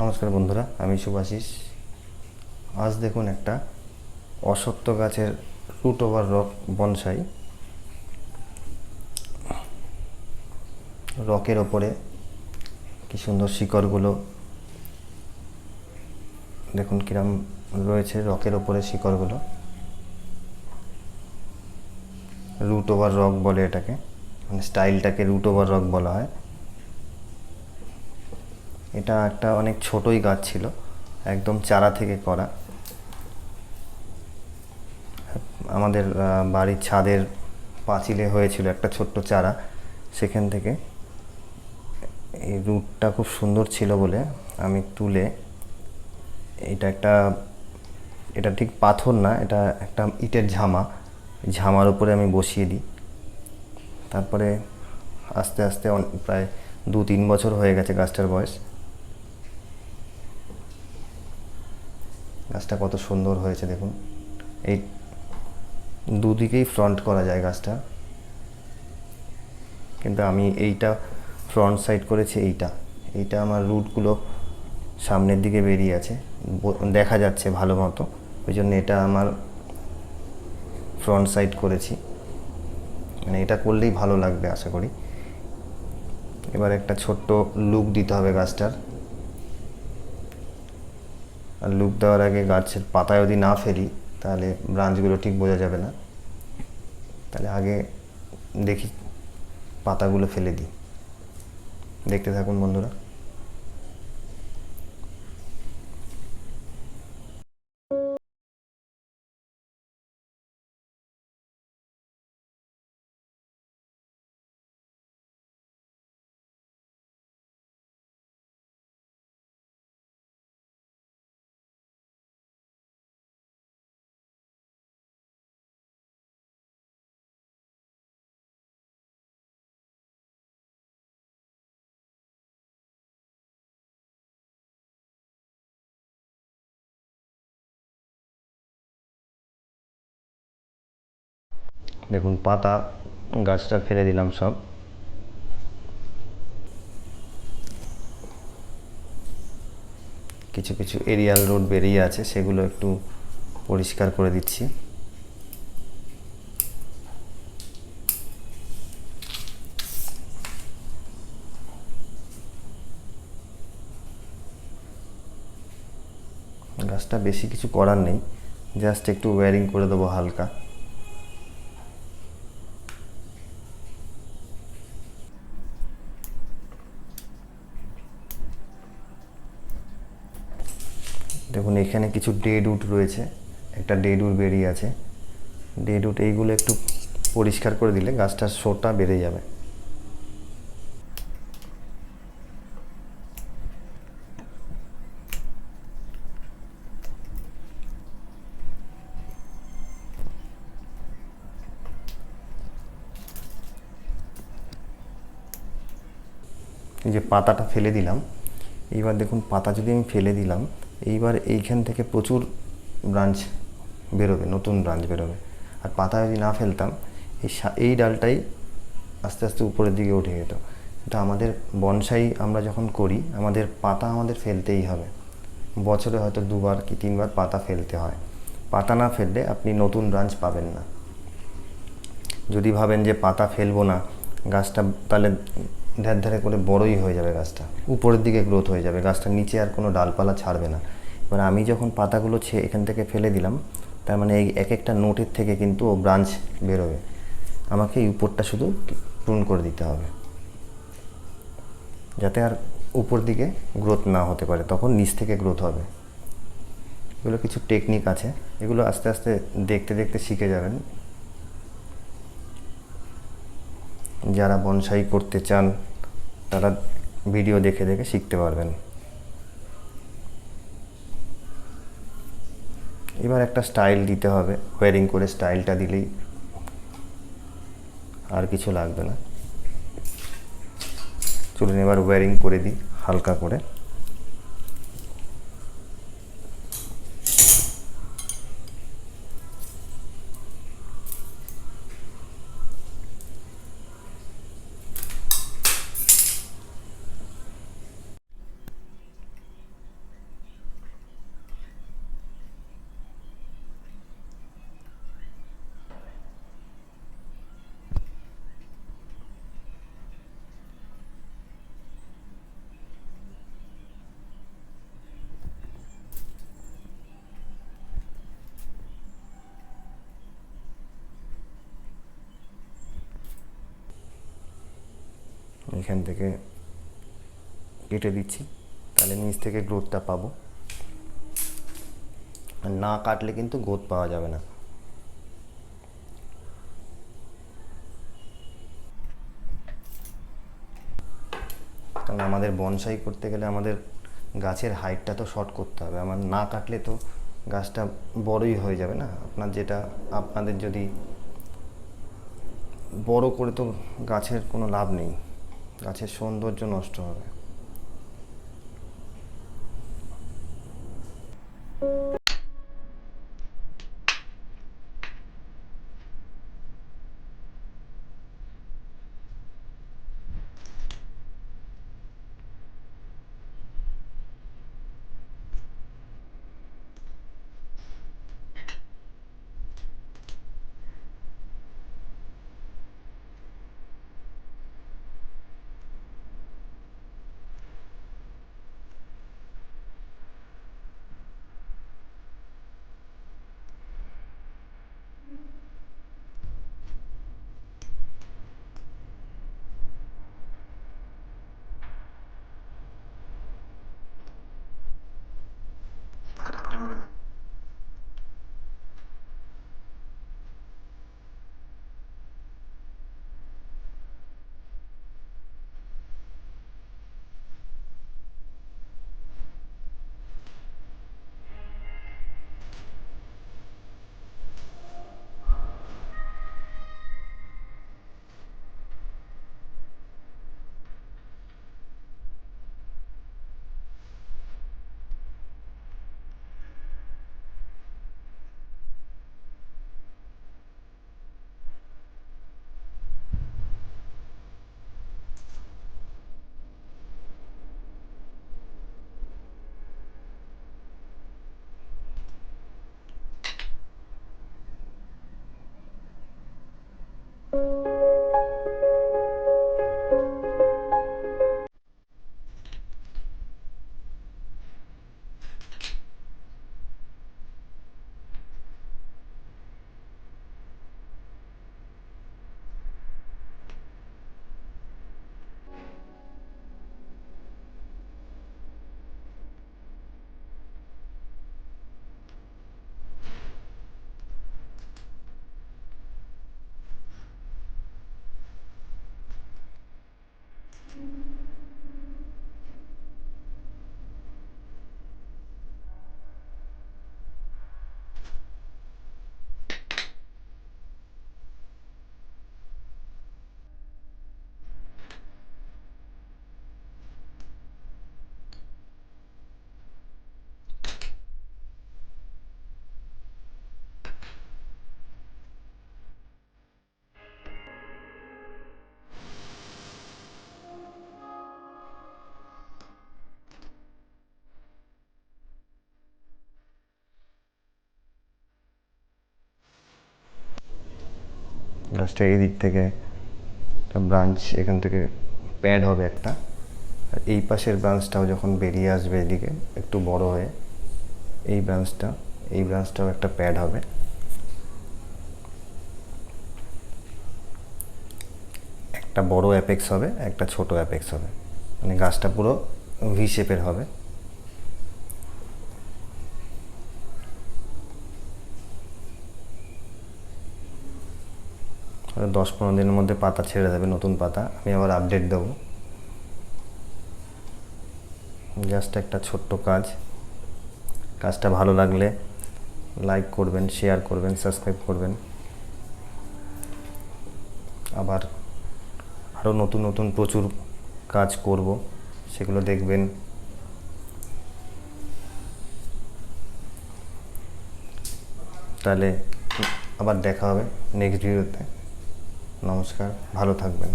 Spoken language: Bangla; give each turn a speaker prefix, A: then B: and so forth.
A: নমস্কার বন্ধুরা, আমি শুভাশিস। আজ দেখুন একটা অশ্বত্থ গাছের রুট ওভার রক বনসাই। রকের ওপরে কি সুন্দর শিকড়গুলো দেখুন কিরম রয়েছে। রকের ওপরে শিকড়গুলো রুট ওভার রক বলে এটাকে, মানে স্টাইলটাকে রুট ওভার রক বলা হয়। এটা একটা অনেক ছোটই গাছ ছিল, একদম চারা থেকে করা। আমাদের বাড়ির ছাদের পাঁচিলে হয়েছিল একটা ছোট্ট চারা, সেখান থেকে এই রুটটা খুব সুন্দর ছিল বলে আমি তুলে এটা ঠিক পাথর না, এটা একটা ইটের ঝামার উপরে আমি বসিয়ে দিই। তারপরে আস্তে আস্তে প্রায় 2-3 বছর হয়ে গেছে গাছটার বয়স। গাছটা কত সুন্দর হয়েছে দেখুন। এই দুদিকেই ফ্রন্ট করা যায় গাছটা, কিন্তু আমি এইটা ফ্রন্ট সাইড করেছি। এইটা আমার রুটগুলো সামনের দিকে বেরিয়ে আছে, দেখা যাচ্ছে ভালো মতো, ওই জন্য এটা আমার ফ্রন্ট সাইড করেছি। মানে এটা করলেই ভালো লাগবে আশা করি। এবার একটা ছোট্ট লুক দিতে হবে গাছটার। আর লুক দেওয়ার আগে গাছের পাতা যদি না ফেলি তাহলে ব্রাঞ্চগুলো ঠিক বোঝা যাবে না। তাহলে আগে দেখি পাতাগুলো ফেলে দিই। দেখতে থাকুন বন্ধুরা। দেখুন পাতা গাছটা ফেলে দিলাম সব। কিছু কিছু এরিয়াল রুট বেরিয়ে আছে, সেগুলো একটু পরিষ্কার করে দিচ্ছি। গাছটা বেশি কিছু করার নেই, জাস্ট একটু ওয়্যারিং করে দেবো হালকা। দেখুন এখানে কিছু ডেড উড রয়েছে, একটা ডেড উড বেরিয়ে আছে। ডেড উড এইগুলো একটু পরিষ্কার করে দিলে গাছটার শোটা বেড়ে যাবে। এই যে পাতাটা ফেলে দিলাম, এইবার দেখুন পাতা যদি আমি ফেলে দিলাম, এইবার এইখান থেকে প্রচুর ব্রাঞ্চ বেরোবে, নতুন ব্রাঞ্চ বেরোবে। আর পাতা যদি না ফেলতাম, এই ডালটাই আস্তে আস্তে উপরের দিকে উঠে যেত। এটা আমাদের বনসাই আমরা যখন করি, আমাদের পাতা ফেলতেই হবে। বছরে হয়তো 2বার কি 3বার পাতা ফেলতে হয়। পাতা না ফেললে আপনি নতুন ব্রাঞ্চ পাবেন না। যদি ভাবেন যে পাতা ফেলবো না গাছটা, তাহলে ধার ধারে করে বড়ই হয়ে যাবে গাছটা, উপরের দিকে গ্রোথ হয়ে যাবে, গাছটা নিচে আর কোনো ডালপালা ছাড়বে না। এবার আমি যখন পাতাগুলো এখান থেকে ফেলে দিলাম, তার মানে এই এক একটা নোটের থেকে কিন্তু ও ব্রাঞ্চ বেরোবে। আমাকে এই উপরটা শুধু প্রুন করে দিতে হবে, যাতে আর উপর দিকে গ্রোথ না হতে পারে, তখন নিচ থেকে গ্রোথ হবে। এগুলো কিছু টেকনিক আছে, এগুলো আস্তে আস্তে দেখতে দেখতে শিখে যাবেন। যারা বনসাই করতে চান তারা ভিডিও দেখে দেখে শিখতে পারবেন। এবার একটা স্টাইল দিতে হবে, ওয়্যারিং করে স্টাইলটা দিলেই আর কিছু লাগবে না। চলুন এবার ওয়্যারিং করে দিই হালকা করে। এইখান থেকে কেটে দিচ্ছি, তাহলে নিচ থেকে গ্রোথটা পাবো। আর না কাটলে কিন্তু গ্রোথ পাওয়া যাবে না। কারণ আমাদের বনসাই করতে গেলে আমাদের গাছের হাইটটা তো শর্ট করতে হবে। আমার না কাটলে তো গাছটা বড়ই হয়ে যাবে না। আপনাদের যদি বড় করে তো গাছের কোনো লাভ নেই, গাছের সৌন্দর্য নষ্ট হবে। গাছটা এই দিক থেকে একটা ব্রাঞ্চ এখান থেকে প্যাড হবে একটা, আর এই পাশের ব্রাঞ্চটাও যখন বেরিয়ে আসবে এদিকে একটু বড় হয়ে, এই ব্রাঞ্চটাও একটা প্যাড হবে। একটা বড় অ্যাপেক্স হবে, একটা ছোট অ্যাপেক্স হবে, মানে গাছটা পুরো ভি শেপের হবে। 10-15 দিনের মধ্যে পাতা ছেড়ে দেবে, নতুন পাতা। আমি আবার আপডেট দেবো। জাস্ট একটা ছোট্ট কাজটা ভালো লাগলে লাইক করবেন, শেয়ার করবেন, সাবস্ক্রাইব করবেন। আবার আরও নতুন নতুন প্রচুর কাজ করব, সেগুলো দেখবেন। তাহলে আবার দেখা হবে নেক্সট ভিডিওতে। নমস্কার, ভালো থাকবেন।